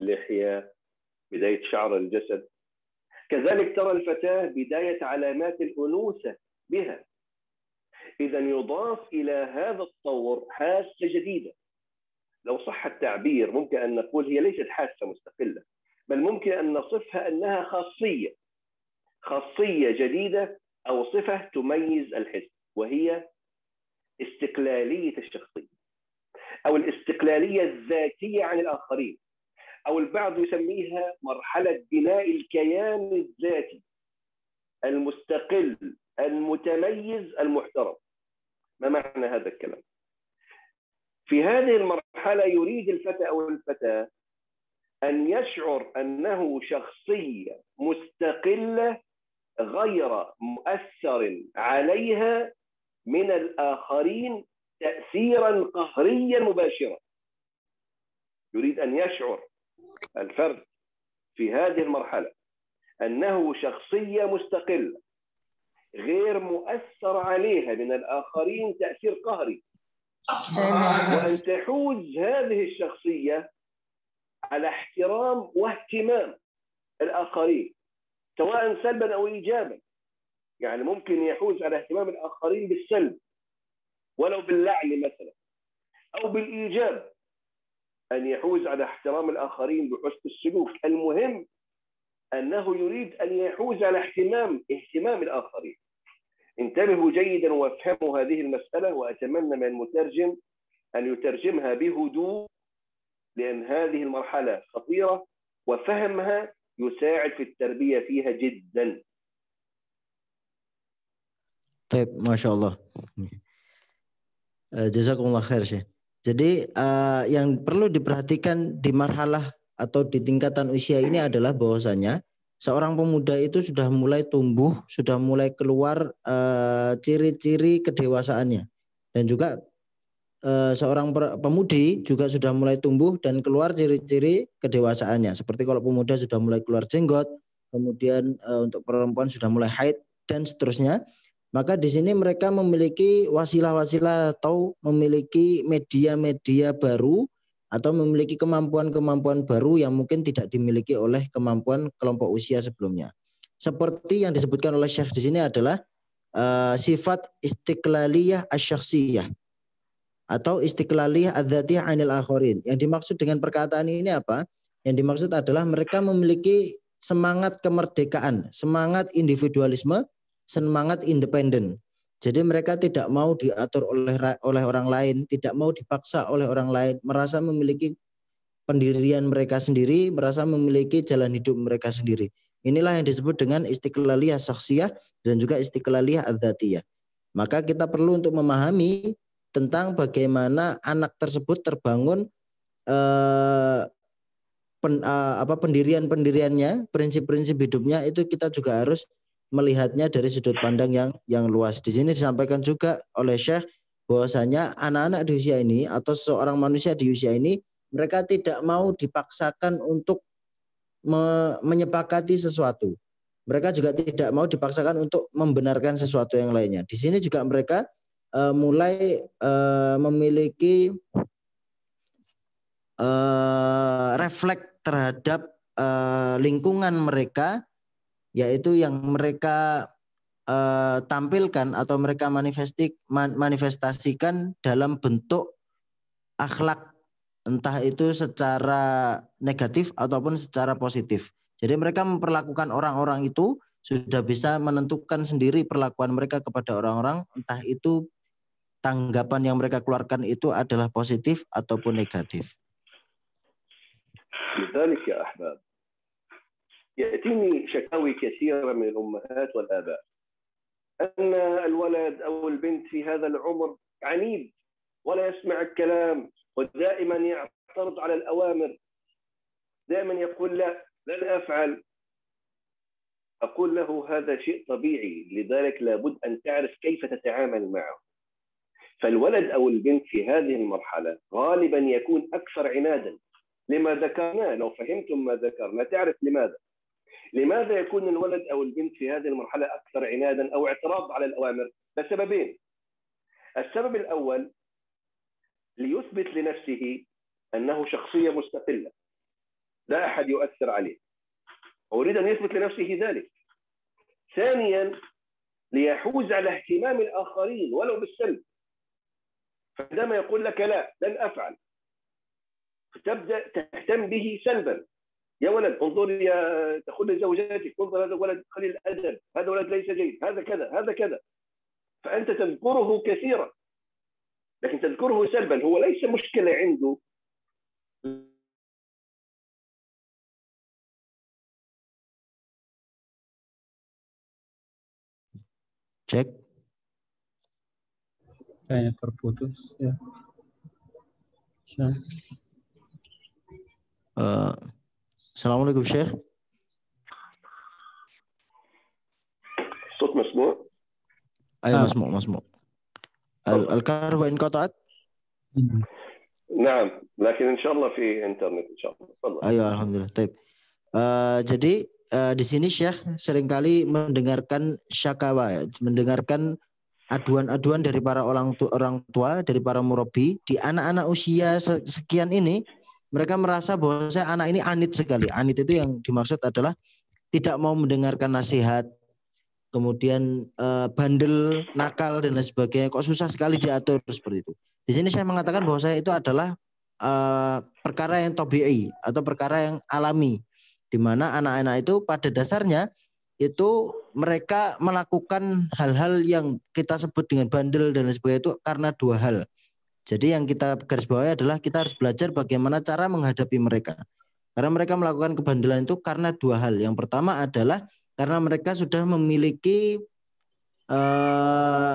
اللحية، بداية شعر الجسد. كذلك ترى الفتاة بداية علامات الأنوثة بها. إذا يضاف إلى هذا الطور حاسة جديدة. لو صح التعبير ممكن أن نقول هي ليست حاسة مستقلة، بل ممكن أن نصفها أنها خاصية جديدة أو صفة تميز الحس، وهي استقلالية الشخصية أو الاستقلالية الذاتية عن الآخرين، أو البعض يسميها مرحلة بناء الكيان الذاتي المستقل المتميز المحترم. ما معنى هذا الكلام؟ في هذه المرحلة يريد الفتى أو الفتاة أن يشعر أنه شخصية مستقلة غير مؤثر عليها من الآخرين تأثيرا قهريا مباشرا. يريد أن يشعر الفرد في هذه المرحلة أنه شخصية مستقلة غير مؤثر عليها من الآخرين تأثير قهري، وأن تحوز هذه الشخصية على احترام واهتمام الآخرين سواء سلبا أو إيجابا. يعني ممكن يحوز على اهتمام الآخرين بالسلب ولو باللعن مثلا، أو بالإيجاب أن يحوز على احترام الآخرين بحسن السلوك. المهم أنه يريد أن يحوز على اهتمام الآخرين. انتبهوا جيدا وافهموا هذه المسألة، وأتمنى من المترجم أن يترجمها بهدوء، لأن هذه المرحلة خطيرة وفهمها يساعد في التربية فيها جدا. طيب ما شاء الله. Jazakumullah khair Syekh. Jadi yang perlu diperhatikan di marhalah atau di tingkatan usia ini adalah bahwasanya seorang pemuda itu sudah mulai tumbuh, sudah mulai keluar ciri-ciri kedewasaannya. Dan juga seorang pemudi juga sudah mulai tumbuh dan keluar ciri-ciri kedewasaannya. Seperti kalau pemuda sudah mulai keluar jenggot, kemudian untuk perempuan sudah mulai haid dan seterusnya. Maka di sini mereka memiliki wasilah-wasilah atau memiliki media-media baru atau memiliki kemampuan-kemampuan baru yang mungkin tidak dimiliki oleh kemampuan kelompok usia sebelumnya. Seperti yang disebutkan oleh Syekh di sini adalah sifat istiqlaliyah asy-syakhsiyah atau istiqlaliyah adzatiyah 'anil akharin. Yang dimaksud dengan perkataan ini apa? Yang dimaksud adalah mereka memiliki semangat kemerdekaan, semangat individualisme, semangat independen. Jadi mereka tidak mau diatur oleh orang lain, tidak mau dipaksa oleh orang lain, merasa memiliki pendirian mereka sendiri, merasa memiliki jalan hidup mereka sendiri. Inilah yang disebut dengan istiqlaliyah syakhsiyah dan juga istiqlaliyah adzatiyah. Maka kita perlu untuk memahami tentang bagaimana anak tersebut terbangun pendirian-pendiriannya, prinsip-prinsip hidupnya itu kita juga harus melihatnya dari sudut pandang yang luas. Di sini disampaikan juga oleh Syekh bahwasanya anak-anak di usia ini atau seorang manusia di usia ini mereka tidak mau dipaksakan untuk menyepakati sesuatu. Mereka juga tidak mau dipaksakan untuk membenarkan sesuatu yang lainnya. Di sini juga mereka mulai memiliki refleks terhadap lingkungan mereka, yaitu yang mereka tampilkan atau mereka manifestasikan dalam bentuk akhlak, entah itu secara negatif ataupun secara positif. Jadi mereka memperlakukan orang-orang itu sudah bisa menentukan sendiri perlakuan mereka kepada orang-orang, entah itu tanggapan yang mereka keluarkan itu adalah positif ataupun negatif. لذلك يا أحباب يأتيني شكاوي كثيرة من الأمهات والآباء أن الولد أو البنت في هذا العمر عنيد ولا يسمع الكلام ودائما يعترض على الأوامر، دائما يقول لا لن أفعل. أقول له هذا شيء طبيعي، لذلك لابد أن تعرف كيف تتعامل معه. فالولد أو البنت في هذه المرحلة غالبا يكون أكثر عنادا لما ذكرناه. لو فهمتم ما ذكرنا تعرف لماذا يكون الولد أو البنت في هذه المرحلة أكثر عنادا أو اعتراض على الأوامر؟ لسببين. السبب الأول ليثبت لنفسه أنه شخصية مستقلة لا أحد يؤثر عليه، أريد أن يثبت لنفسه ذلك. ثانيا ليحوز على اهتمام الآخرين ولو بالسلب، فعندما يقول لك لا لن أفعل فتبدأ تهتم به سلبا. يا ولد انظر، يا تقول لزوجتك انظر هذا ولد قليل الأدب، هذا ولد ليس جيد، هذا كذا هذا كذا، فأنت تذكره كثيرا لكن تذكره سلبا. هو ليس مشكلة عنده Cek. Kayaknya terputus ya. Assalamualaikum Syekh. الصوت مسموع؟ أيوة مسموع. الكهرباء انقطعت؟ نعم لكن إن شاء الله في إنترنت إن شاء الله. تفضل. أيوة alhamdulillah. Baik. Jadi di sini Syekh seringkali mendengarkan syakawa, mendengarkan aduan-aduan dari para orang tua, dari para murabi di anak-anak usia sekian ini. Mereka merasa bahwa anak ini anit sekali. Anit itu yang dimaksud adalah tidak mau mendengarkan nasihat, kemudian bandel, nakal dan lain sebagainya. Kok susah sekali diatur seperti itu. Di sini saya mengatakan bahwa itu adalah perkara yang tabi'i atau perkara yang alami, di mana anak-anak itu pada dasarnya itu mereka melakukan hal-hal yang kita sebut dengan bandel dan lain sebagainya itu karena dua hal. Jadi yang kita garis bawahi adalah kita harus belajar bagaimana cara menghadapi mereka. Karena mereka melakukan kebandelan itu karena dua hal. Yang pertama adalah karena mereka sudah memiliki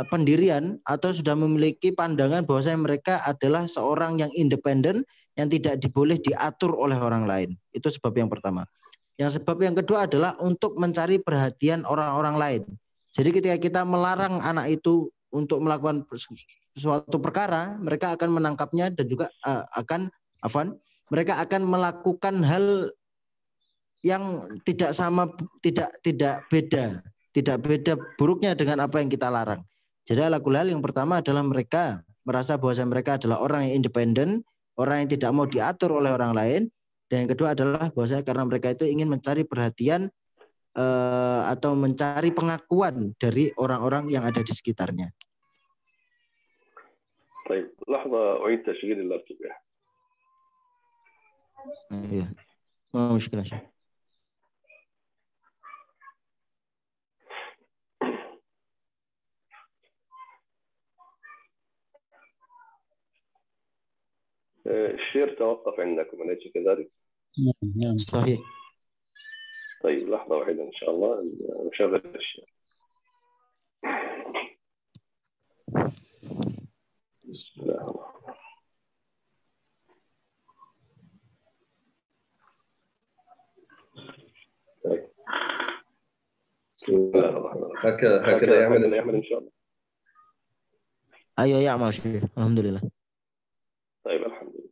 pendirian atau sudah memiliki pandangan bahwa mereka adalah seorang yang independen yang tidak boleh diatur oleh orang lain. Itu sebab yang pertama. Yang sebab yang kedua adalah untuk mencari perhatian orang-orang lain. Jadi ketika kita melarang anak itu untuk melakukan suatu perkara, mereka akan menangkapnya dan juga mereka akan melakukan hal yang tidak sama, tidak beda buruknya dengan apa yang kita larang. Jadi ala kulli hal yang pertama adalah mereka merasa bahwa mereka adalah orang yang independen, orang yang tidak mau diatur oleh orang lain. Dan yang kedua adalah bahwasanya karena mereka itu ingin mencari perhatian atau mencari pengakuan dari orang-orang yang ada di sekitarnya. طيب لحظة أعيد تشغيل اللابتوب. Iya, ما مشكلة شيء. الشير توقف عندكم أليس كذلك؟ نعم. صحيح. طيب لحظة واحدة إن شاء الله نشغل الشير. بسم الله الرحمن الرحيم. طيب. بسم الله الرحمن الرحيم. هكذا يعمل إن شاء الله. أيوة يعمل شيء الحمد لله. طيب الحمد لله.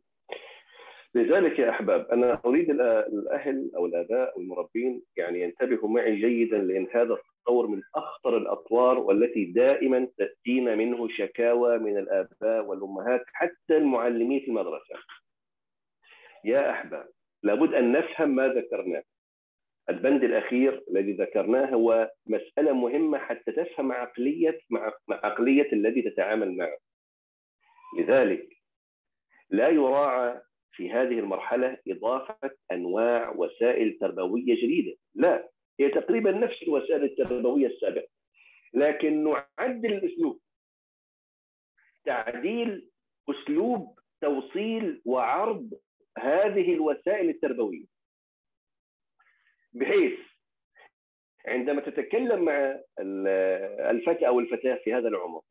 لذلك يا أحباب أنا أريد الأهل أو الآباء والمربين يعني ينتبهوا معي جيدا، لأن هذا التطور من أخطر الأطوار والتي دائما تأتينا منه شكاوى من الآباء والأمهات حتى المعلمين في المدرسة. يا أحباب لابد أن نفهم ما ذكرناه. البند الأخير الذي ذكرناه هو مسألة مهمة حتى تفهم عقلية الذي تتعامل معه. لذلك لا يراعى في هذه المرحلة إضافة أنواع وسائل تربوية جديدة، لا، هي تقريبا نفس الوسائل التربوية السابقة، لكن نعدل الأسلوب، تعديل أسلوب توصيل وعرض هذه الوسائل التربوية، بحيث عندما تتكلم مع الفتى أو الفتاة في هذا العمر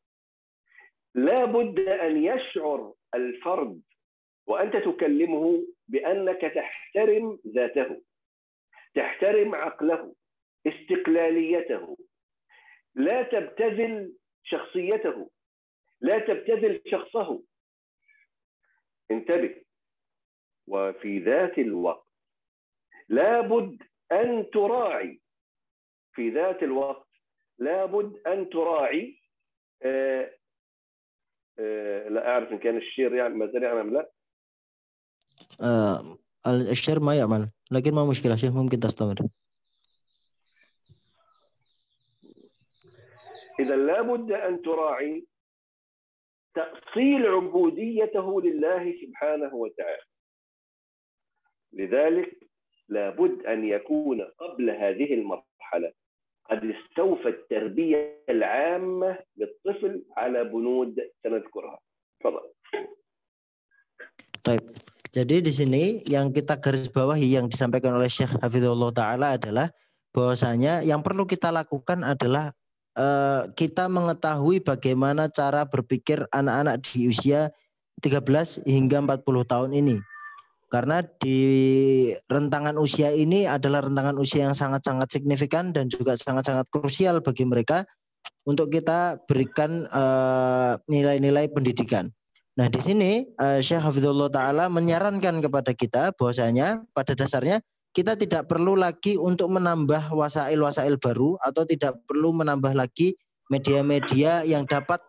لا بد أن يشعر الفرد وأنت تكلمه بأنك تحترم ذاته، تحترم عقله، استقلاليته، لا تبتذل شخصيته، لا تبتذل شخصه. انتبه. وفي ذات الوقت لابد أن تراعي، في ذات الوقت لابد أن تراعي لا أعرف إن كان الشير يعني ما زال يعمل لا. الشير ما يعمل لكن ما مشكلة شيخ ممكن تستمر. إذا لابد أن تراعي تأصيل عبوديته لله سبحانه وتعالى. لذلك لابد أن يكون قبل هذه المرحلة قد استوفى التربية العامة للطفل على بنود سنذكرها. تفضل. طيب. Jadi di sini yang kita garis bawahi yang disampaikan oleh Syekh Hafizullah Ta'ala adalah bahwasanya yang perlu kita lakukan adalah kita mengetahui bagaimana cara berpikir anak-anak di usia 13 hingga 40 tahun ini. Karena di rentangan usia ini adalah rentangan usia yang sangat-sangat signifikan dan juga sangat-sangat krusial bagi mereka untuk kita berikan nilai-nilai pendidikan. Nah di sini Syekh Hafizullah Ta'ala menyarankan kepada kita bahwasanya pada dasarnya kita tidak perlu lagi untuk menambah wasail-wasail baru atau tidak perlu menambah lagi media-media yang dapat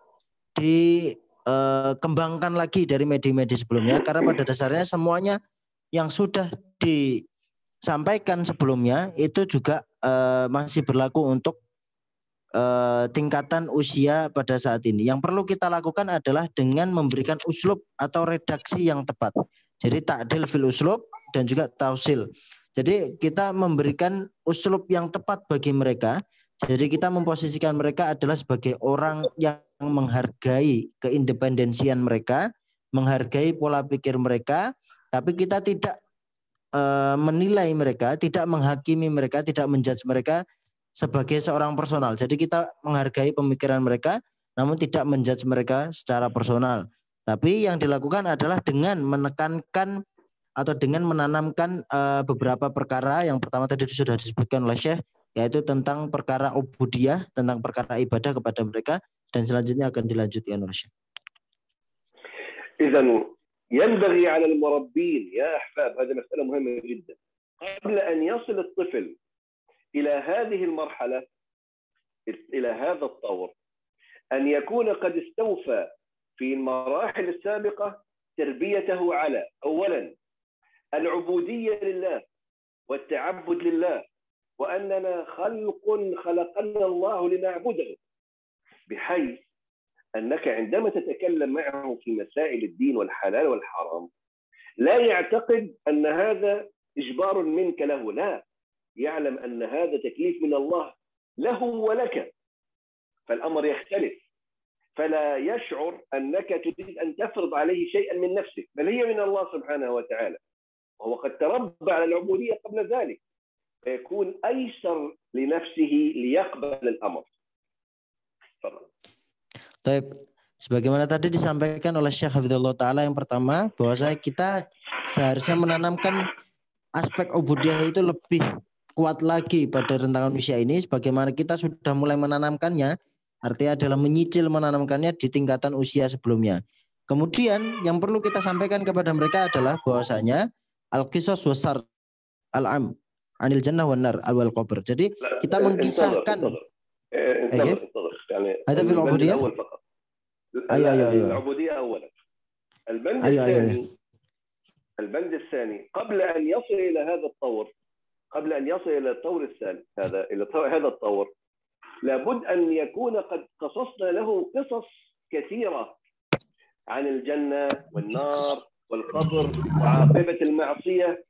dikembangkan lagi dari media-media sebelumnya, karena pada dasarnya semuanya yang sudah disampaikan sebelumnya itu juga masih berlaku untuk tingkatan usia pada saat ini. Yang perlu kita lakukan adalah dengan memberikan uslub atau redaksi yang tepat. Jadi ta'dil fil uslub dan juga tausil. Jadi kita memberikan uslub yang tepat bagi mereka. Jadi kita memposisikan mereka adalah sebagai orang yang menghargai keindependensian mereka, menghargai pola pikir mereka, tapi kita tidak menilai mereka, tidak menghakimi mereka, tidak menjudge mereka sebagai seorang personal. Jadi kita menghargai pemikiran mereka, namun tidak menjudge mereka secara personal. Tapi yang dilakukan adalah dengan menekankan atau dengan menanamkan beberapa perkara. Yang pertama tadi sudah disebutkan oleh Syekh, yaitu tentang perkara ubudiyah, tentang perkara ibadah kepada mereka, dan selanjutnya akan dilanjutkan oleh Syekh. إذن ينبغي على المربين يا أحباب، هذه مسألة مهمة جدا، قبل أن يصل الطفل إلى هذه المرحلة، إلى هذا الطور، أن يكون قد استوفى في المراحل السابقة تربيته على أولا العبودية لله والتعبد لله، وأننا خلقنا الله لنعبده، بحيث أنك عندما تتكلم معه في مسائل الدين والحلال والحرام لا يعتقد أن هذا إجبار منك له، لا، يعلم أن هذا تكليف من الله له ولك، فالأمر يختلف، فلا يشعر أنك تريد أن تفرض عليه شيئا من نفسك، بل هي من الله سبحانه وتعالى، وهو قد تربى على العبودية قبل ذلك، فيكون أيسر لنفسه ليقبل الأمر. Baik, sebagaimana tadi disampaikan oleh Syekh Hafizullah Ta'ala, yang pertama bahwa kita seharusnya menanamkan aspek ubudiyah itu lebih kuat lagi pada rentangan usia ini, sebagaimana kita sudah mulai menanamkannya, artinya adalah menyicil menanamkannya di tingkatan usia sebelumnya. Kemudian yang perlu kita sampaikan kepada mereka adalah bahwasanya al-qisas wasar al-am anil jannah wan nar al qabr. Jadi kita mengisahkan هذا في العبودية. الأول فقط. أيوة. العبودية أولا. البند أيوة. الثاني. البند الثاني قبل أن يصل إلى هذا الطور، قبل أن يصل إلى الطور الثالث هذا الطور، لابد أن يكون قد قصصنا له قصص كثيرة عن الجنة والنار والقبر وعاقبة المعصية،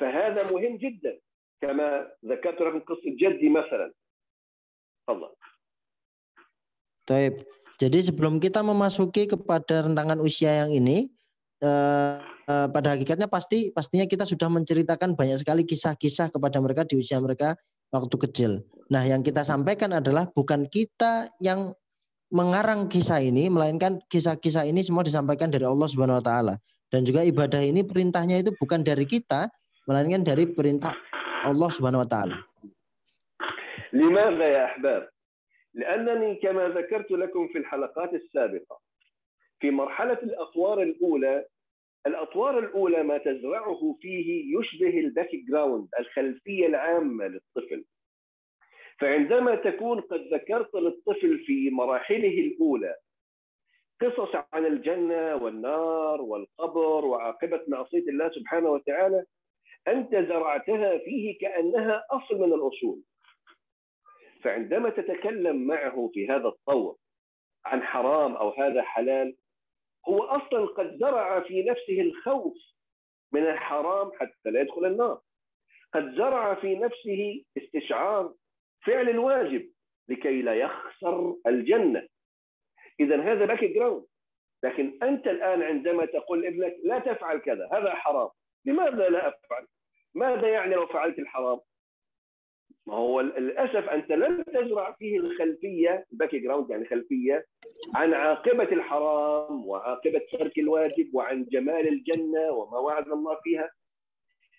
فهذا مهم جدا، كما ذكرت لكم قصة جدي مثلا. تفضل. Baik. Jadi sebelum kita memasuki kepada rentangan usia yang ini, pada hakikatnya pastinya kita sudah menceritakan banyak sekali kisah-kisah kepada mereka di usia mereka waktu kecil. Nah, yang kita sampaikan adalah bukan kita yang mengarang kisah ini, melainkan kisah-kisah ini semua disampaikan dari Allah Subhanahu wa taala. Dan juga ibadah ini perintahnya itu bukan dari kita, melainkan dari perintah Allah Subhanahu wa taala. لماذا يا أحباب؟ لأنني كما ذكرت لكم في الحلقات السابقة، في مرحلة الأطوار الأولى ما تزرعه فيه يشبه الباك جراوند، الخلفية العامة للطفل. فعندما تكون قد ذكرت للطفل في مراحله الأولى قصص عن الجنة والنار والقبر وعاقبة معصية الله سبحانه وتعالى، أنت زرعتها فيه كأنها أصل من الأصول. فعندما تتكلم معه في هذا الطور عن حرام أو هذا حلال، هو أصلا قد زرع في نفسه الخوف من الحرام حتى لا يدخل النار، قد زرع في نفسه استشعار فعل الواجب لكي لا يخسر الجنة. إذن هذا باك جراوند. لكن أنت الآن عندما تقول لابنك لا تفعل كذا، هذا حرام، لماذا لا أفعل؟ ماذا يعني لو فعلت الحرام؟ ما هو للأسف أنت لم تزرع فيه الخلفية، الباك جراوند يعني خلفية عن عاقبة الحرام وعاقبة ترك الواجب وعن جمال الجنة وما وعد الله فيها.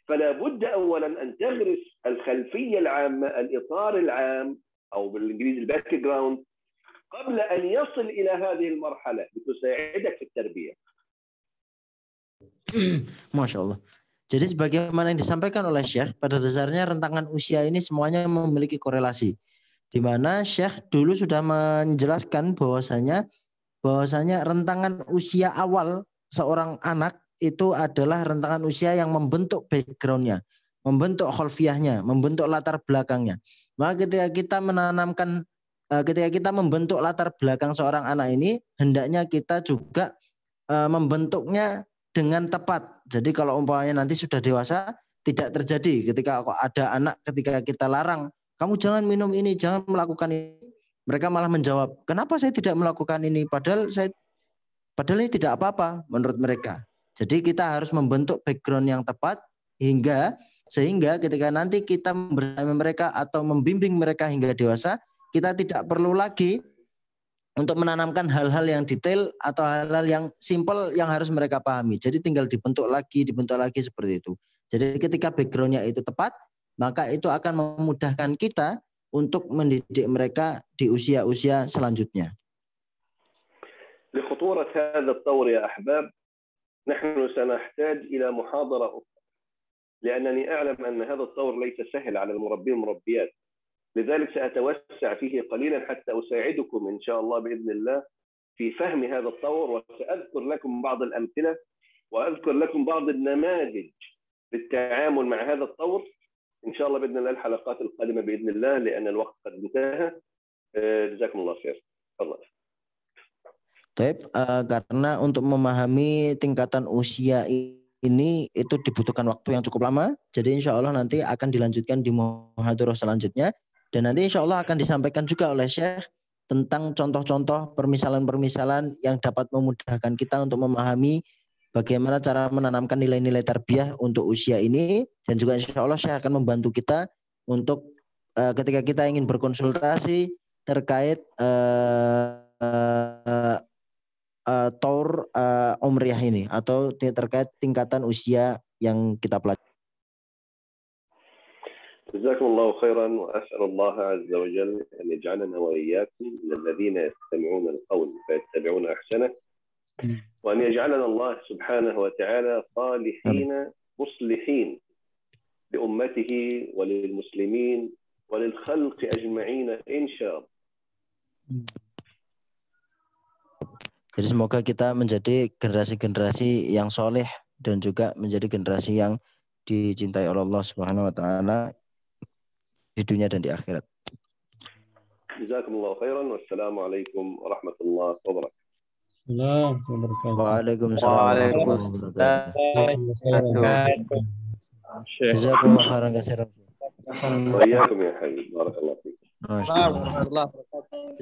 فلا بد أولا أن تغرس الخلفية العامة، الإطار العام أو بالإنجليزي الباك جراوند، قبل أن يصل إلى هذه المرحلة لتساعدك في التربية. Masya Allah. Jadi sebagaimana yang disampaikan oleh Syekh, pada dasarnya rentangan usia ini semuanya memiliki korelasi. Di mana Syekh dulu sudah menjelaskan bahwasanya rentangan usia awal seorang anak itu adalah rentangan usia yang membentuk background-nya, membentuk khalfiyahnya, membentuk latar belakangnya. Maka ketika kita membentuk latar belakang seorang anak ini, hendaknya kita juga membentuknya dengan tepat. Jadi kalau umpamanya nanti sudah dewasa, tidak terjadi ketika ada anak ketika kita larang, kamu jangan minum ini, jangan melakukan ini. Mereka malah menjawab, kenapa saya tidak melakukan ini? Padahal ini tidak apa-apa menurut mereka. Jadi kita harus membentuk background yang tepat sehingga ketika nanti kita bersama mereka atau membimbing mereka hingga dewasa, kita tidak perlu lagi untuk menanamkan hal-hal yang detail atau hal-hal yang simpel yang harus mereka pahami. Jadi tinggal dibentuk lagi seperti itu. Jadi ketika background-nya itu tepat, maka itu akan memudahkan kita untuk mendidik mereka di usia-usia selanjutnya. لخطورة هذا الطور يا أحباب، نحن سنحتاج إلى محاضرة أخرى، لأنني أعلم أن هذا الطور ليس سهل على المربين والمربيات، لذلك سأتوسع فيه قليلا حتى أساعدكم إن شاء الله بإذن الله في فهم هذا الطور، وسأذكر لكم بعض الأمثلة وأذكر لكم بعض النماذج للتعامل مع هذا الطور إن شاء الله بإذن الله الحلقات القادمة بإذن الله، لأن الوقت قد انتهى. جزاكم الله خير. تفضل. Baik, karena untuk memahami tingkatan usia ini itu dibutuhkan waktu yang cukup lama. Jadi insya Allah nanti akan dilanjutkan di muhadharah selanjutnya. Dan nanti insya Allah akan disampaikan juga oleh Syekh tentang contoh-contoh permisalan-permisalan yang dapat memudahkan kita untuk memahami bagaimana cara menanamkan nilai-nilai tarbiyah untuk usia ini. Dan juga insya Allah Syekh akan membantu kita untuk ketika kita ingin berkonsultasi terkait Taur Umriyah ini atau terkait tingkatan usia yang kita pelajari. جزاكم الله خيرا، وأسأل الله عز وجل أن يجعلنا وإياكم من الذين يستمعون القول فيتبعون أحسنه، وأن يجعلنا الله سبحانه وتعالى صالحين مصلحين لأمته وللمسلمين وللخلق أجمعين إن شاء الله. Jadi semoga kita menjadi generasi-generasi yang soleh dan juga menjadi generasi yang dicintai oleh Allah Subhanahu wa taala di dunia dan di akhirat. Jazakumullahu khairan, wassalamu alaikum warahmatullahi wabarakatuh. Waalaikumsalam warahmatullahi wabarakatuh. Jazakumullahu khairan katsiran. Wa iyyakum ya habib. Barakallahu fiik. Waalaikumsalam warahmatullahi wabarakatuh.